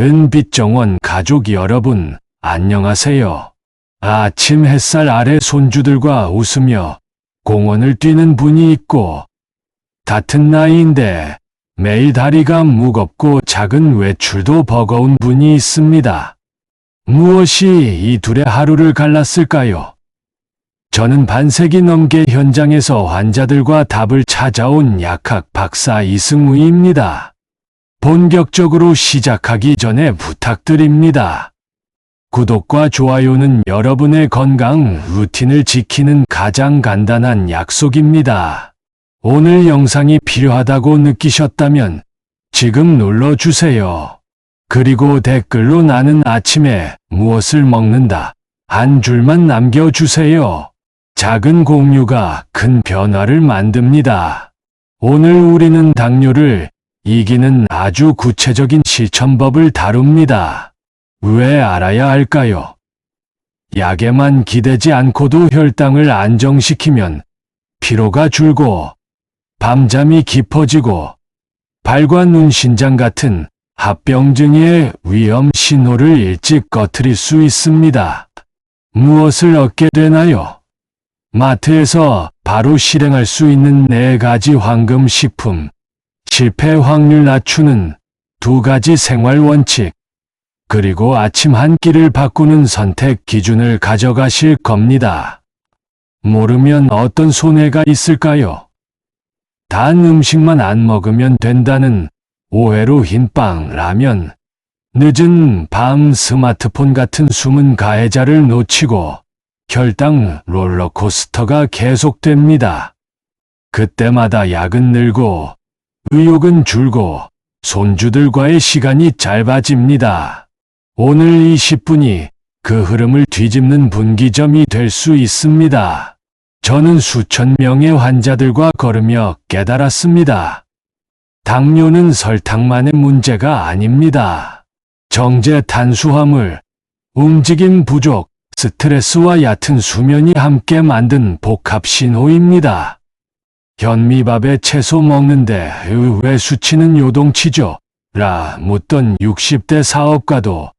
은빛정원 가족 여러분, 안녕하세요. 아침 햇살 아래 손주들과 웃으며 공원을 뛰는 분이 있고, 같은 나이인데 매일 다리가 무겁고 작은 외출도 버거운 분이 있습니다. 무엇이 이 둘의 하루를 갈랐을까요? 저는 반세기 넘게 현장에서 환자들과 답을 찾아온 약학 박사 이승우입니다. 본격적으로 시작하기 전에 부탁드립니다. 구독과 좋아요는 여러분의 건강 루틴을 지키는 가장 간단한 약속입니다. 오늘 영상이 필요하다고 느끼셨다면 지금 눌러주세요. 그리고 댓글로 나는 아침에 무엇을 먹는다 한 줄만 남겨주세요. 작은 공유가 큰 변화를 만듭니다. 오늘 우리는 당뇨를 이기는 아주 구체적인 실천법을 다룹니다. 왜 알아야 할까요? 약에만 기대지 않고도 혈당을 안정시키면 피로가 줄고 밤잠이 깊어지고 발과 눈 신장 같은 합병증의 위험 신호를 일찍 꺼트릴 수 있습니다. 무엇을 얻게 되나요? 마트에서 바로 실행할 수 있는 4가지 황금 식품, 실패 확률 낮추는 2가지 생활 원칙, 그리고 아침 한 끼를 바꾸는 선택 기준을 가져가실 겁니다. 모르면 어떤 손해가 있을까요? 단 음식만 안 먹으면 된다는 오해로 흰빵, 라면, 늦은 밤 스마트폰 같은 숨은 가해자를 놓치고 혈당 롤러코스터가 계속됩니다. 그때마다 약은 늘고 의욕은 줄고 손주들과의 시간이 짧아집니다. 오늘 20분이 그 흐름을 뒤집는 분기점이 될 수 있습니다. 저는 수천 명의 환자들과 걸으며 깨달았습니다. 당뇨는 설탕만의 문제가 아닙니다. 정제 탄수화물, 움직임 부족, 스트레스와 얕은 수면이 함께 만든 복합 신호입니다. 현미밥에 채소 먹는데 왜 수치는 요동치죠? 라 묻던 60대 사업가도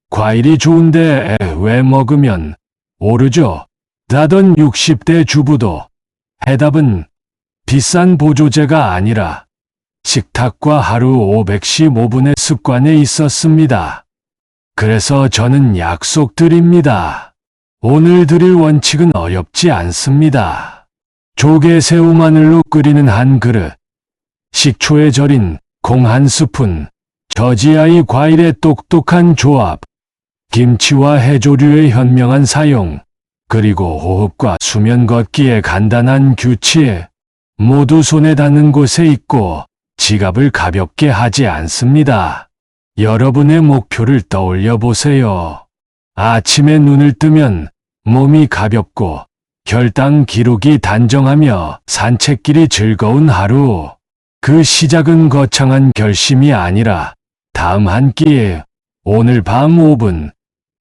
과일이 좋은데 왜 먹으면 오르죠? 라던 60대 주부도 해답은 비싼 보조제가 아니라 식탁과 하루 515분의 습관에 있었습니다. 그래서 저는 약속드립니다. 오늘 드릴 원칙은 어렵지 않습니다. 조개 새우 마늘로 끓이는 한 그릇, 식초에 절인 콩 한 스푼, 저지아이 과일의 똑똑한 조합, 김치와 해조류의 현명한 사용, 그리고 호흡과 수면 걷기의 간단한 규칙, 모두 손에 닿는 곳에 있고 지갑을 가볍게 하지 않습니다. 여러분의 목표를 떠올려 보세요. 아침에 눈을 뜨면 몸이 가볍고 혈당 기록이 단정하며 산책길이 즐거운 하루. 그 시작은 거창한 결심이 아니라 다음 한 끼에 오늘 밤 5분,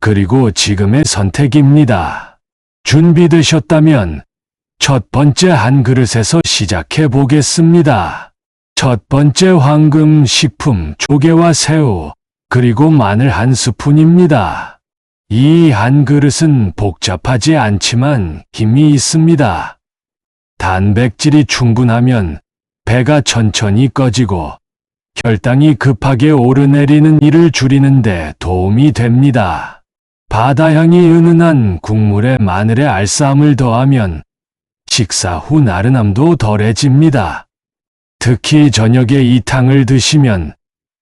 그리고 지금의 선택입니다. 준비되셨다면 첫 번째 한 그릇에서 시작해 보겠습니다. 첫 번째 황금 식품 조개와 새우, 그리고 마늘 한 스푼입니다. 이 한 그릇은 복잡하지 않지만 힘이 있습니다. 단백질이 충분하면 배가 천천히 꺼지고 혈당이 급하게 오르내리는 일을 줄이는데 도움이 됩니다. 바다향이 은은한 국물에 마늘의 알싸함을 더하면 식사 후 나른함도 덜해집니다. 특히 저녁에 이 탕을 드시면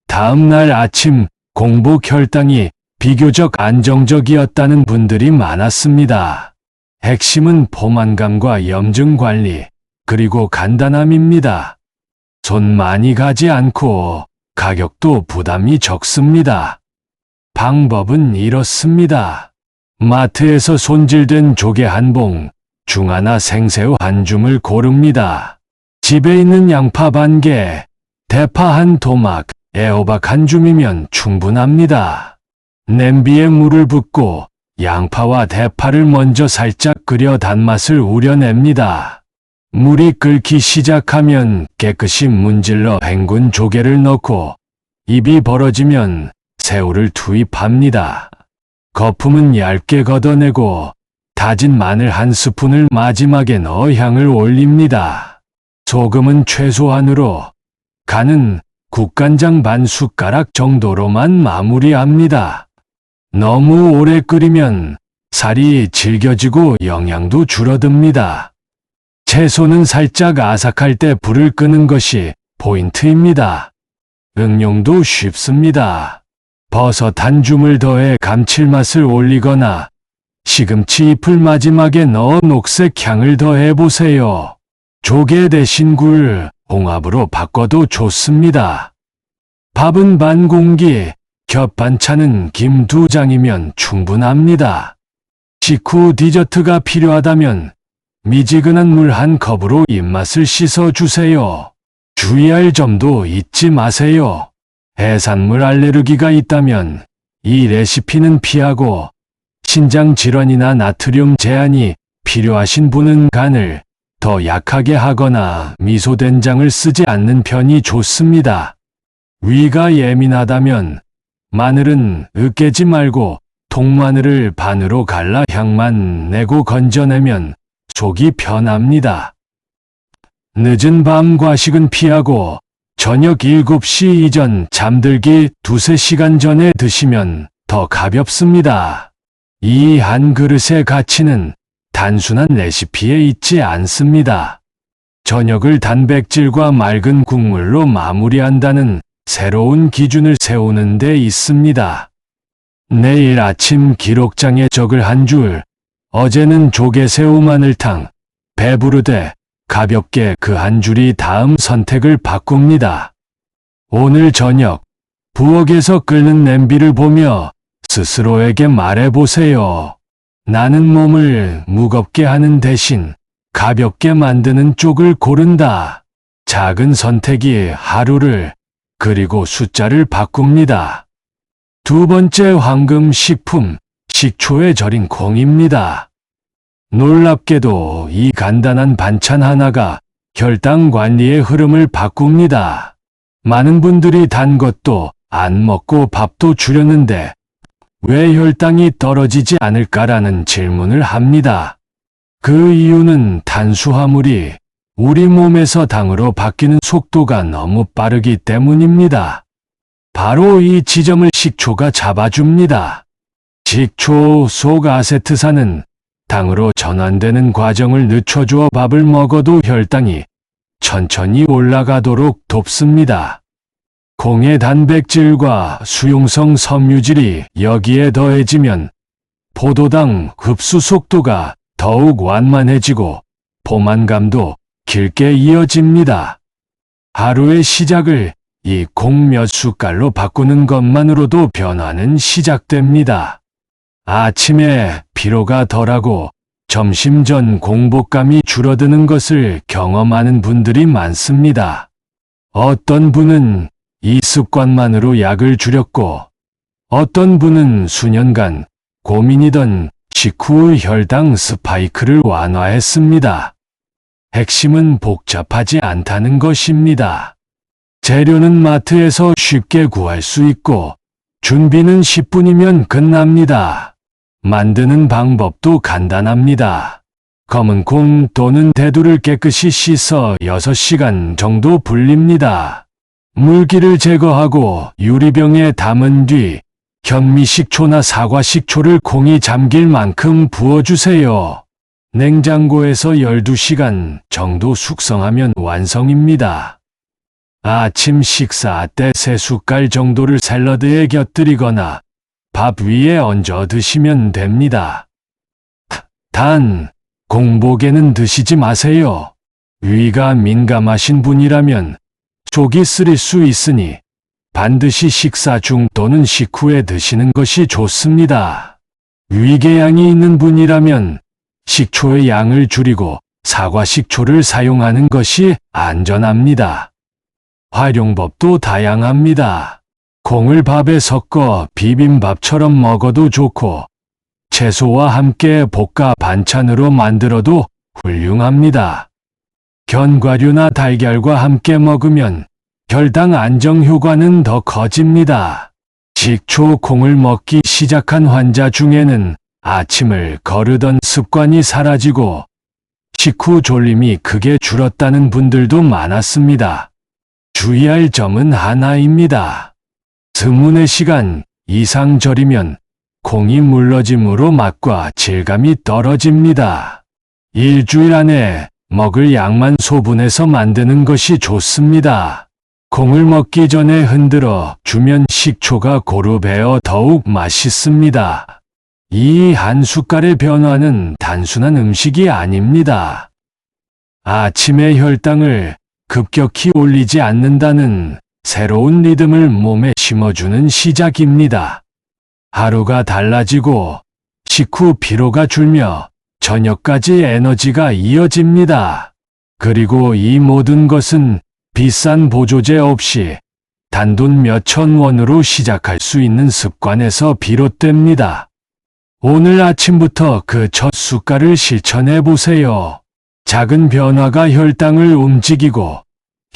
다음 날 아침 공복 혈당이 비교적 안정적이었다는 분들이 많았습니다. 핵심은 포만감과 염증 관리, 그리고 간단함입니다. 손 많이 가지 않고 가격도 부담이 적습니다. 방법은 이렇습니다. 마트에서 손질된 조개 한 봉, 중하나 생새우 한 줌을 고릅니다. 집에 있는 양파 반 개, 대파 한 토막, 애호박 한 줌이면 충분합니다. 냄비에 물을 붓고 양파와 대파를 먼저 살짝 끓여 단맛을 우려냅니다. 물이 끓기 시작하면 깨끗이 문질러 헹군 조개를 넣고 입이 벌어지면 새우를 투입합니다. 거품은 얇게 걷어내고 다진 마늘 한 스푼을 마지막에 넣어 향을 올립니다. 소금은 최소한으로, 간은 국간장 반 숟가락 정도로만 마무리합니다. 너무 오래 끓이면 살이 질겨지고 영양도 줄어듭니다. 채소는 살짝 아삭할 때 불을 끄는 것이 포인트입니다. 응용도 쉽습니다. 버섯 한 줌을 더해 감칠맛을 올리거나 시금치 잎을 마지막에 넣어 녹색 향을 더해보세요. 조개 대신 굴, 홍합으로 바꿔도 좋습니다. 밥은 반 공기, 겹반찬은 김 2장이면 충분합니다. 식후 디저트가 필요하다면 미지근한 물 한 컵으로 입맛을 씻어주세요. 주의할 점도 잊지 마세요. 해산물 알레르기가 있다면 이 레시피는 피하고, 신장 질환이나 나트륨 제한이 필요하신 분은 간을 더 약하게 하거나 미소된장을 쓰지 않는 편이 좋습니다. 위가 예민하다면 마늘은 으깨지 말고 통마늘을 반으로 갈라 향만 내고 건져내면 속이 편합니다. 늦은 밤 과식은 피하고 저녁 7시 이전 잠들기 2~3시간 전에 드시면 더 가볍습니다. 이 한 그릇의 가치는 단순한 레시피에 있지 않습니다. 저녁을 단백질과 맑은 국물로 마무리한다는 새로운 기준을 세우는 데 있습니다. 내일 아침 기록장에 적을 한 줄, 어제는 조개새우 마늘탕, 배부르되 가볍게 그 한 줄이 다음 선택을 바꿉니다. 오늘 저녁, 부엌에서 끓는 냄비를 보며 스스로에게 말해보세요. 나는 몸을 무겁게 하는 대신 가볍게 만드는 쪽을 고른다. 작은 선택이 하루를, 그리고 숫자를 바꿉니다. 두 번째 황금 식품, 식초에 절인 콩입니다. 놀랍게도 이 간단한 반찬 하나가 혈당 관리의 흐름을 바꿉니다. 많은 분들이 단 것도 안 먹고 밥도 줄였는데 왜 혈당이 떨어지지 않을까라는 질문을 합니다. 그 이유는 탄수화물이 우리 몸에서 당으로 바뀌는 속도가 너무 빠르기 때문입니다. 바로 이 지점을 식초가 잡아줍니다. 식초 속 아세트산은 당으로 전환되는 과정을 늦춰주어 밥을 먹어도 혈당이 천천히 올라가도록 돕습니다. 콩의 단백질과 수용성 섬유질이 여기에 더해지면 포도당 흡수 속도가 더욱 완만해지고 포만감도 길게 이어집니다. 하루의 시작을 이 콩 몇 숟갈로 바꾸는 것만으로도 변화는 시작됩니다. 아침에 피로가 덜하고 점심 전 공복감이 줄어드는 것을 경험하는 분들이 많습니다. 어떤 분은 이 습관만으로 약을 줄였고, 어떤 분은 수년간 고민이던 식후 혈당 스파이크를 완화했습니다. 핵심은 복잡하지 않다는 것입니다. 재료는 마트에서 쉽게 구할 수 있고, 준비는 10분이면 끝납니다. 만드는 방법도 간단합니다. 검은 콩 또는 대두를 깨끗이 씻어 6시간 정도 불립니다. 물기를 제거하고 유리병에 담은 뒤 현미식초나 사과식초를 콩이 잠길 만큼 부어주세요. 냉장고에서 12시간 정도 숙성하면 완성입니다. 아침 식사 때 3숟갈 정도를 샐러드에 곁들이거나 밥 위에 얹어 드시면 됩니다. 단, 공복에는 드시지 마세요. 위가 민감하신 분이라면 속이 쓰릴 수 있으니 반드시 식사 중 또는 식후에 드시는 것이 좋습니다. 위궤양이 있는 분이라면 식초의 양을 줄이고 사과식초를 사용하는 것이 안전합니다. 활용법도 다양합니다. 콩을 밥에 섞어 비빔밥처럼 먹어도 좋고, 채소와 함께 볶아 반찬으로 만들어도 훌륭합니다. 견과류나 달걀과 함께 먹으면 혈당 안정 효과는 더 커집니다. 식초 콩을 먹기 시작한 환자 중에는 아침을 거르던 습관이 사라지고 식후 졸림이 크게 줄었다는 분들도 많았습니다. 주의할 점은 하나입니다. 24시간 이상 절이면 콩이 물러짐으로 맛과 질감이 떨어집니다. 일주일 안에 먹을 양만 소분해서 만드는 것이 좋습니다. 콩을 먹기 전에 흔들어 주면 식초가 고루 배어 더욱 맛있습니다. 이 한 숟갈의 변화는 단순한 음식이 아닙니다. 아침의 혈당을 급격히 올리지 않는다는 새로운 리듬을 몸에 심어주는 시작입니다. 하루가 달라지고 식후 피로가 줄며 저녁까지 에너지가 이어집니다. 그리고 이 모든 것은 비싼 보조제 없이 단돈 몇천 원으로 시작할 수 있는 습관에서 비롯됩니다. 오늘 아침부터 그 첫 숟갈을 실천해 보세요. 작은 변화가 혈당을 움직이고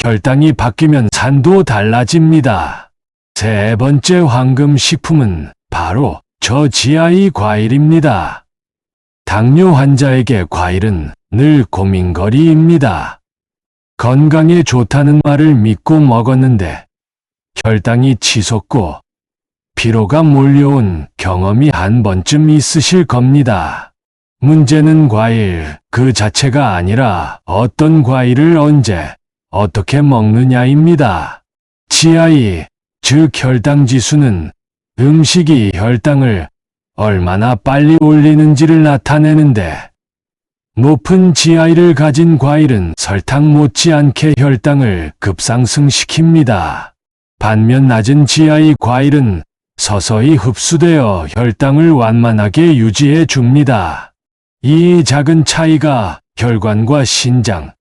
혈당이 바뀌면 산도 달라집니다. 세 번째 황금 식품은 바로 저지아이 과일입니다. 당뇨 환자에게 과일은 늘 고민거리입니다. 건강에 좋다는 말을 믿고 먹었는데 혈당이 치솟고 피로가 몰려온 경험이 한 번쯤 있으실 겁니다. 문제는 과일 그 자체가 아니라 어떤 과일을 언제 어떻게 먹느냐입니다. GI, 즉 혈당 지수는 음식이 혈당을 얼마나 빨리 올리는지를 나타내는데 높은 GI를 가진 과일은 설탕 못지않게 혈당을 급상승시킵니다. 반면 낮은 GI 과일은 서서히 흡수되어 혈당을 완만하게 유지해 줍니다. 이 작은 차이가 혈관과 신장,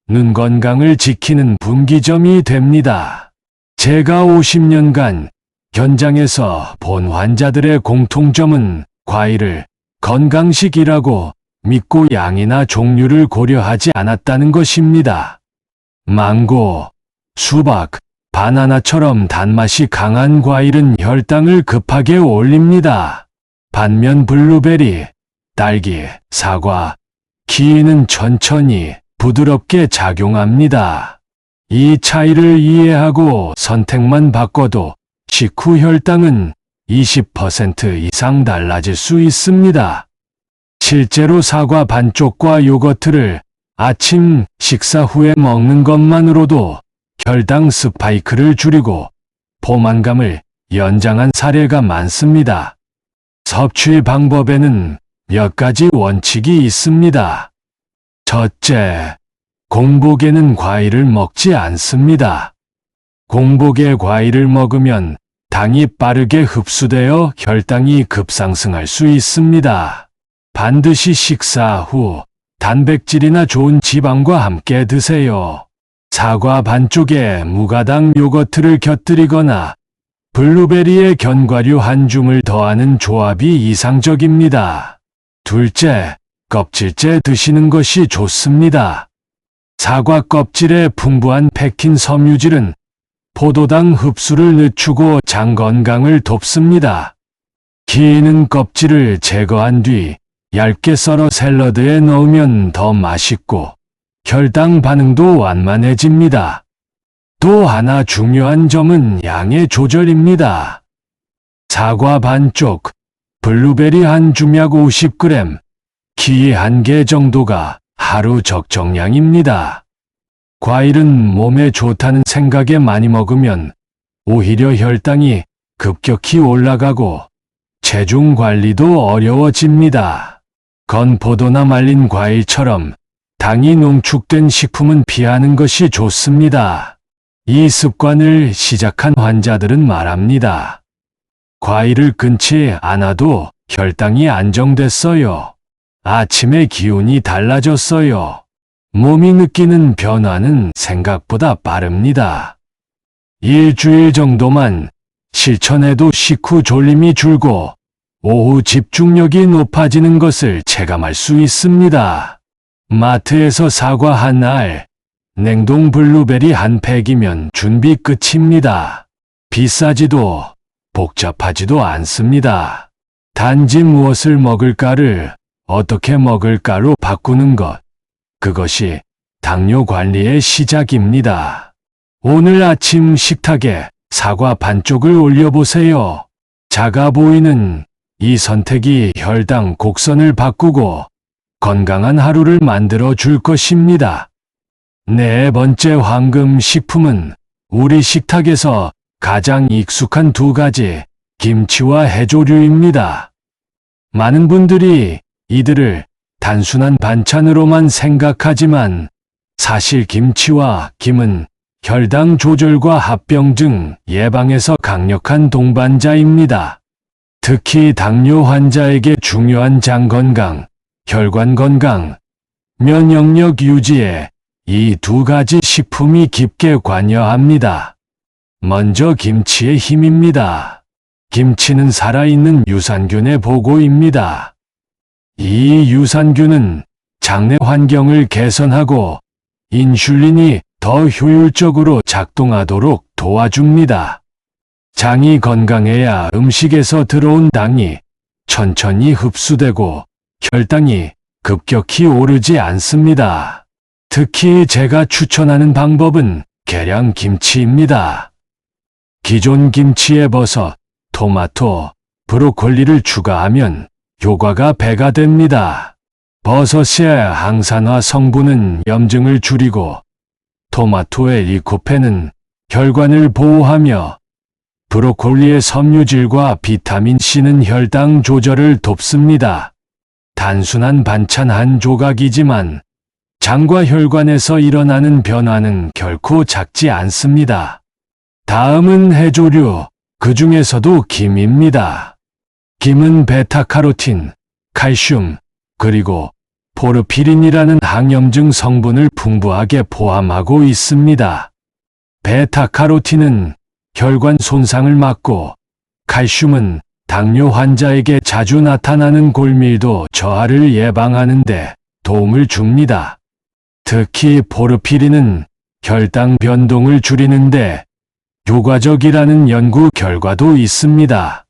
눈 건강을 지키는 분기점이 됩니다. 제가 50년간 현장에서 본 환자들의 공통점은 과일을 건강식이라고 믿고 양이나 종류를 고려하지 않았다는 것입니다. 망고, 수박, 바나나처럼 단맛이 강한 과일은 혈당을 급하게 올립니다. 반면 블루베리, 딸기, 사과, 키위는 천천히 부드럽게 작용합니다. 이 차이를 이해하고 선택만 바꿔도 식후 혈당은 20% 이상 달라질 수 있습니다. 실제로 사과 반쪽과 요거트를 아침 식사 후에 먹는 것만으로도 혈당 스파이크를 줄이고 포만감을 연장한 사례가 많습니다. 섭취 방법에는 몇 가지 원칙이 있습니다. 첫째, 공복에는 과일을 먹지 않습니다. 공복에 과일을 먹으면 당이 빠르게 흡수되어 혈당이 급상승할 수 있습니다. 반드시 식사 후 단백질이나 좋은 지방과 함께 드세요. 사과 반쪽에 무가당 요거트를 곁들이거나 블루베리에 견과류 한 줌을 더하는 조합이 이상적입니다. 둘째, 껍질째 드시는 것이 좋습니다. 사과 껍질에 풍부한 펙틴 섬유질은 포도당 흡수를 늦추고 장 건강을 돕습니다. 키위는 껍질을 제거한 뒤 얇게 썰어 샐러드에 넣으면 더 맛있고 혈당 반응도 완만해집니다. 또 하나 중요한 점은 양의 조절입니다. 사과 반쪽, 블루베리 한 줌약 50g, 키위 1개 정도가 하루 적정량입니다. 과일은 몸에 좋다는 생각에 많이 먹으면 오히려 혈당이 급격히 올라가고 체중 관리도 어려워집니다. 건포도나 말린 과일처럼 당이 농축된 식품은 피하는 것이 좋습니다. 이 습관을 시작한 환자들은 말합니다. 과일을 끊지 않아도 혈당이 안정됐어요. 아침에 기운이 달라졌어요. 몸이 느끼는 변화는 생각보다 빠릅니다. 일주일 정도만 실천해도 식후 졸림이 줄고 오후 집중력이 높아지는 것을 체감할 수 있습니다. 마트에서 사과 한 알, 냉동 블루베리 한 팩이면 준비 끝입니다. 비싸지도 복잡하지도 않습니다. 단지 무엇을 먹을까를 어떻게 먹을까로 바꾸는 것. 그것이 당뇨 관리의 시작입니다. 오늘 아침 식탁에 사과 반쪽을 올려보세요. 작아 보이는 이 선택이 혈당 곡선을 바꾸고 건강한 하루를 만들어 줄 것입니다. 네 번째 황금 식품은 우리 식탁에서 가장 익숙한 두 가지 김치와 해조류입니다. 많은 분들이 이들을 단순한 반찬으로만 생각하지만 사실 김치와 김은 혈당 조절과 합병증 예방에서 강력한 동반자입니다. 특히 당뇨 환자에게 중요한 장 건강, 혈관 건강, 면역력 유지에 이 두 가지 식품이 깊게 관여합니다. 먼저 김치의 힘입니다. 김치는 살아있는 유산균의 보고입니다. 이 유산균은 장내 환경을 개선하고 인슐린이 더 효율적으로 작동하도록 도와줍니다. 장이 건강해야 음식에서 들어온 당이 천천히 흡수되고 혈당이 급격히 오르지 않습니다. 특히 제가 추천하는 방법은 계량 김치입니다. 기존 김치에 버섯, 토마토, 브로콜리를 추가하면 효과가 배가 됩니다. 버섯의 항산화 성분은 염증을 줄이고 토마토의 리코펜은 혈관을 보호하며 브로콜리의 섬유질과 비타민 C는 혈당 조절을 돕습니다. 단순한 반찬 한 조각이지만 장과 혈관에서 일어나는 변화는 결코 작지 않습니다. 다음은 해조류, 그 중에서도 김입니다. 김은 베타카로틴, 칼슘, 그리고 포르피린이라는 항염증 성분을 풍부하게 포함하고 있습니다. 베타카로틴은 혈관 손상을 막고 칼슘은 당뇨 환자에게 자주 나타나는 골밀도 저하를 예방하는 데 도움을 줍니다. 특히 포르피린은 혈당 변동을 줄이는데 효과적이라는 연구 결과도 있습니다.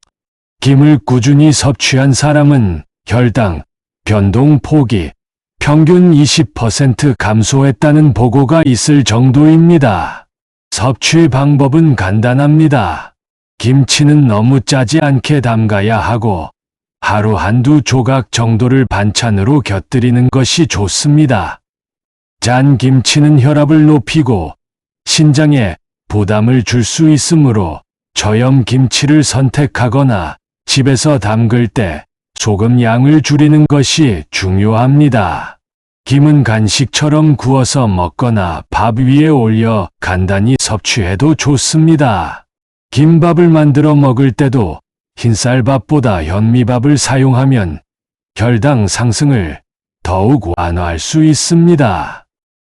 김을 꾸준히 섭취한 사람은 혈당 변동 폭이 평균 20% 감소했다는 보고가 있을 정도입니다. 섭취 방법은 간단합니다. 김치는 너무 짜지 않게 담가야 하고 하루 한두 조각 정도를 반찬으로 곁들이는 것이 좋습니다. 짠 김치는 혈압을 높이고 신장에 부담을 줄 수 있으므로 저염 김치를 선택하거나 집에서 담글 때 소금 양을 줄이는 것이 중요합니다. 김은 간식처럼 구워서 먹거나 밥 위에 올려 간단히 섭취해도 좋습니다. 김밥을 만들어 먹을 때도 흰쌀밥보다 현미밥을 사용하면 혈당 상승을 더욱 완화할 수 있습니다.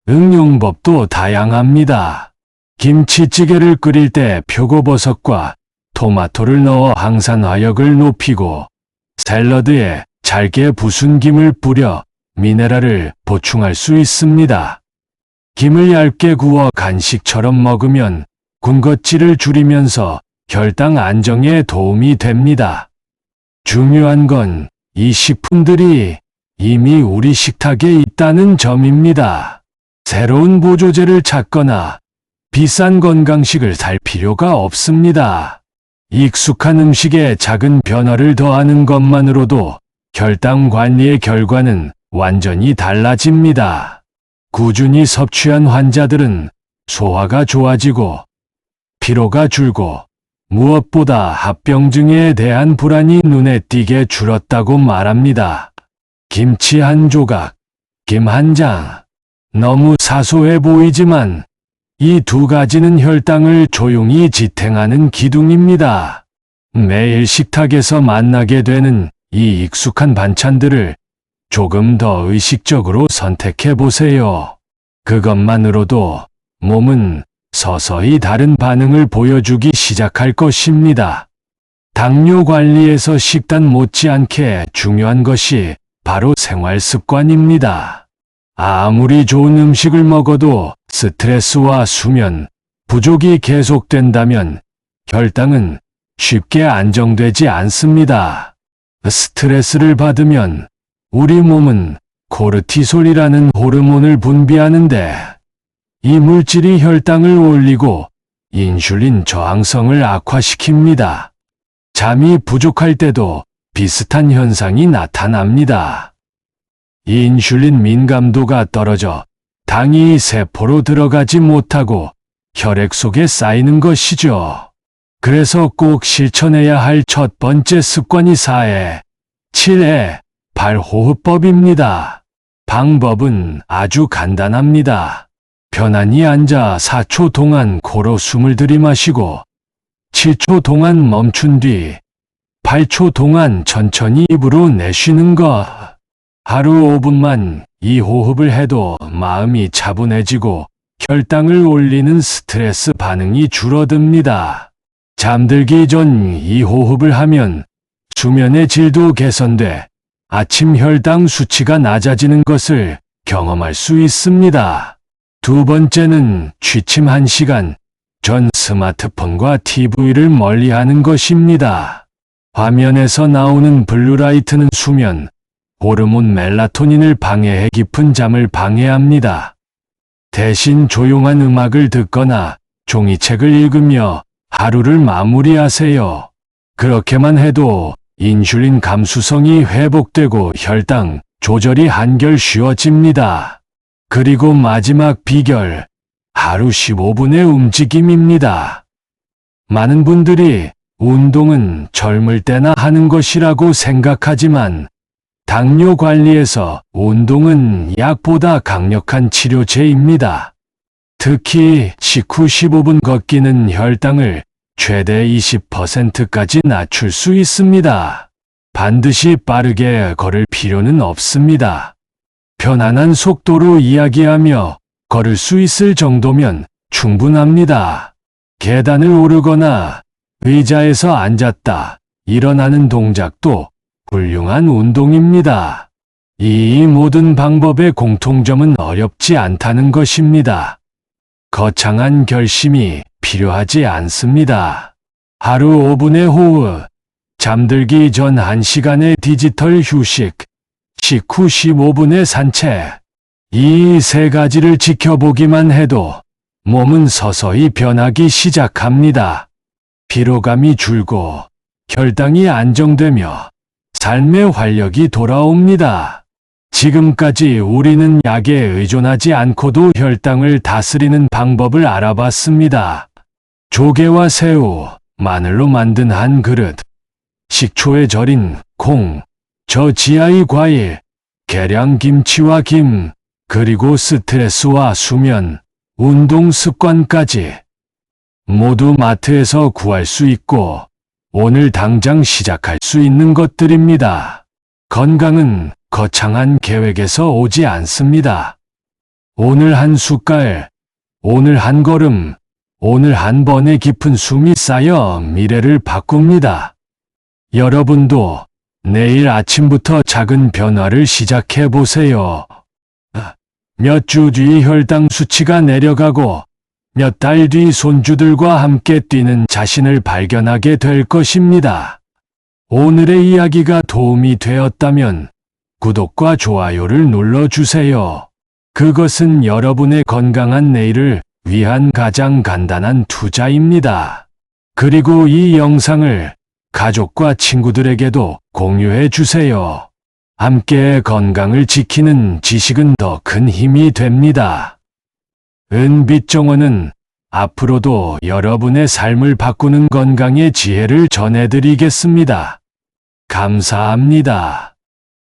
응용법도 다양합니다. 김치찌개를 끓일 때 표고버섯과 토마토를 넣어 항산화력을 높이고 샐러드에 잘게 부순 김을 뿌려 미네랄을 보충할 수 있습니다. 김을 얇게 구워 간식처럼 먹으면 군것질을 줄이면서 혈당 안정에 도움이 됩니다. 중요한 건 이 식품들이 이미 우리 식탁에 있다는 점입니다. 새로운 보조제를 찾거나 비싼 건강식을 살 필요가 없습니다. 익숙한 음식에 작은 변화를 더하는 것만으로도 혈당 관리의 결과는 완전히 달라집니다. 꾸준히 섭취한 환자들은 소화가 좋아지고 피로가 줄고 무엇보다 합병증에 대한 불안이 눈에 띄게 줄었다고 말합니다. 김치 한 조각, 김 한 장. 너무 사소해 보이지만 이 두 가지는 혈당을 조용히 지탱하는 기둥입니다. 매일 식탁에서 만나게 되는 이 익숙한 반찬들을 조금 더 의식적으로 선택해 보세요. 그것만으로도 몸은 서서히 다른 반응을 보여주기 시작할 것입니다. 당뇨 관리에서 식단 못지않게 중요한 것이 바로 생활 습관입니다. 아무리 좋은 음식을 먹어도 스트레스와 수면 부족이 계속된다면 혈당은 쉽게 안정되지 않습니다. 스트레스를 받으면 우리 몸은 코르티솔이라는 호르몬을 분비하는데 이 물질이 혈당을 올리고 인슐린 저항성을 악화시킵니다. 잠이 부족할 때도 비슷한 현상이 나타납니다. 인슐린 민감도가 떨어져 당이 세포로 들어가지 못하고 혈액 속에 쌓이는 것이죠. 그래서 꼭 실천해야 할 첫 번째 습관이 4에 7에 8 호흡법입니다. 방법은 아주 간단합니다. 편안히 앉아 4초 동안 코로 숨을 들이마시고 7초 동안 멈춘 뒤 8초 동안 천천히 입으로 내쉬는 것. 하루 5분만 이 호흡을 해도 마음이 차분해지고 혈당을 올리는 스트레스 반응이 줄어듭니다. 잠들기 전 이 호흡을 하면 수면의 질도 개선돼 아침 혈당 수치가 낮아지는 것을 경험할 수 있습니다. 두 번째는 취침 1시간 전 스마트폰과 TV를 멀리하는 것입니다. 화면에서 나오는 블루라이트는 수면 호르몬 멜라토닌을 방해해 깊은 잠을 방해합니다. 대신 조용한 음악을 듣거나 종이책을 읽으며 하루를 마무리하세요. 그렇게만 해도 인슐린 감수성이 회복되고 혈당 조절이 한결 쉬워집니다. 그리고 마지막 비결, 하루 15분의 움직임입니다. 많은 분들이 운동은 젊을 때나 하는 것이라고 생각하지만 당뇨 관리에서 운동은 약보다 강력한 치료제입니다. 특히 식후 15분 걷기는 혈당을 최대 20%까지 낮출 수 있습니다. 반드시 빠르게 걸을 필요는 없습니다. 편안한 속도로 이야기하며 걸을 수 있을 정도면 충분합니다. 계단을 오르거나 의자에서 앉았다 일어나는 동작도 훌륭한 운동입니다. 이 모든 방법의 공통점은 어렵지 않다는 것입니다. 거창한 결심이 필요하지 않습니다. 하루 5분의 호흡, 잠들기 전 1시간의 디지털 휴식, 식후 15분의 산책. 이 세 가지를 지켜보기만 해도 몸은 서서히 변하기 시작합니다. 피로감이 줄고 혈당이 안정되며 삶의 활력이 돌아옵니다. 지금까지 우리는 약에 의존하지 않고도 혈당을 다스리는 방법을 알아봤습니다. 조개와 새우, 마늘로 만든 한 그릇, 식초에 절인 콩, 저지하의 과일, 계량 김치와 김, 그리고 스트레스와 수면, 운동 습관까지 모두 마트에서 구할 수 있고 오늘 당장 시작할 수 있는 것들입니다. 건강은 거창한 계획에서 오지 않습니다. 오늘 한 숟갈, 오늘 한 걸음, 오늘 한 번의 깊은 숨이 쌓여 미래를 바꿉니다. 여러분도 내일 아침부터 작은 변화를 시작해 보세요. 몇 주 뒤 혈당 수치가 내려가고 몇 달 뒤 손주들과 함께 뛰는 자신을 발견하게 될 것입니다. 오늘의 이야기가 도움이 되었다면 구독과 좋아요를 눌러주세요. 그것은 여러분의 건강한 내일을 위한 가장 간단한 투자입니다. 그리고 이 영상을 가족과 친구들에게도 공유해 주세요. 함께 건강을 지키는 지식은 더 큰 힘이 됩니다. 은빛정원은 앞으로도 여러분의 삶을 바꾸는 건강의 지혜를 전해드리겠습니다. 감사합니다.